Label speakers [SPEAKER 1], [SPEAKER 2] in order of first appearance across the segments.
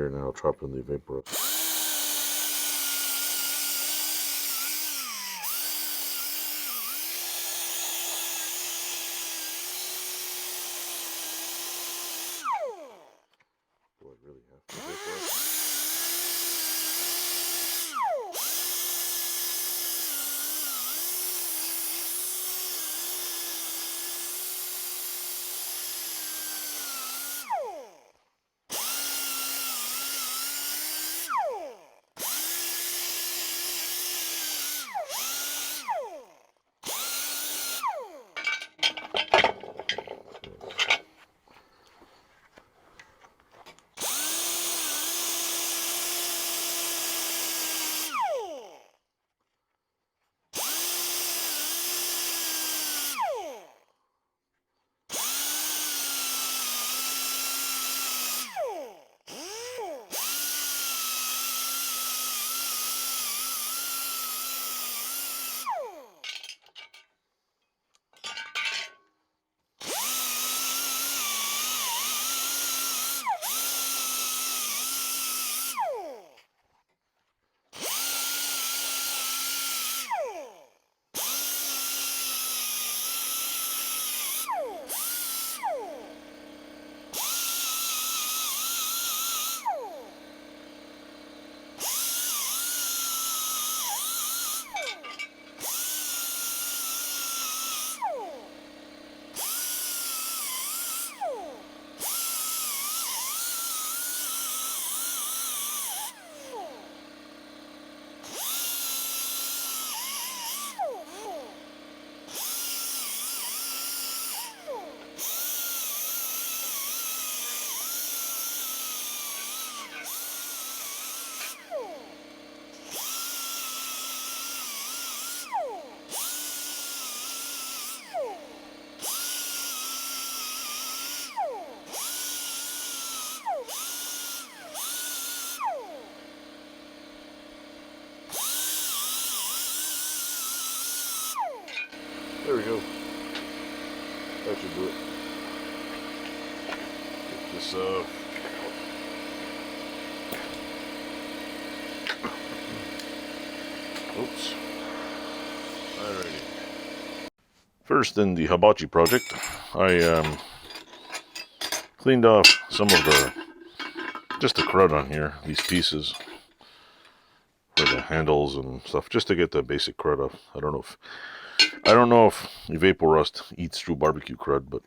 [SPEAKER 1] here, and then I'll drop in the vapor rust. Do I really have to vapor rust? There we go. That should do it. Get this oops. Alrighty. First, in the hibachi project, I cleaned off some of just the crud on here, these pieces for the handles and stuff, just to get the basic crud off. I don't know if the vapor rust eats through barbecue crud, but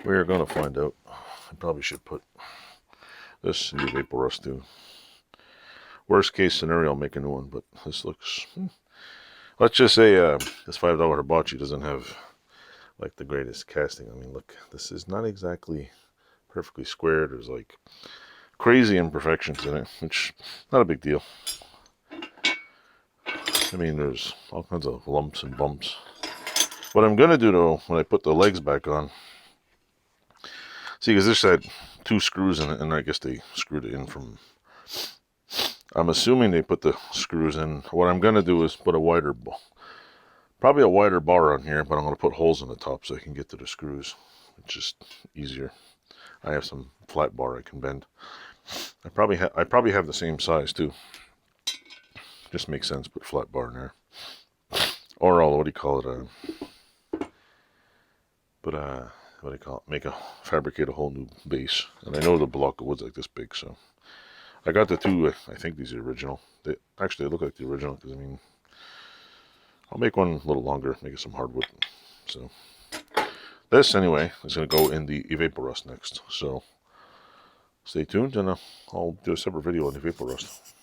[SPEAKER 1] we're gonna find out. I probably should put this in the vapor rust too. Worst case scenario, I'll make a new one, but this looks, let's just say this $5 hibachi doesn't have like the greatest casting. I mean, look, this is not exactly perfectly squared. There's like crazy imperfections in it, which not a big deal. I mean, there's all kinds of lumps and bumps. What I'm gonna do though, when I put the legs back on, see, because this had 2 screws in it, and I guess they screwed it in from, I'm assuming they put the screws in. What I'm gonna do is put probably a wider bar on here, but I'm gonna put holes in the top so I can get to the screws. It's just easier. I have some flat bar I can bend. I probably have the same size too. Just makes sense, put flat bar in there. Or I'll, what do you call it? Fabricate a whole new base. And I know the block of wood's like this big, so I got the 2. I think these are original. They look like the original, because I mean, I'll make one a little longer, make it some hardwood. So this anyway is going to go in the vapor rust next. So stay tuned, and I'll do a separate video on the vapor rust.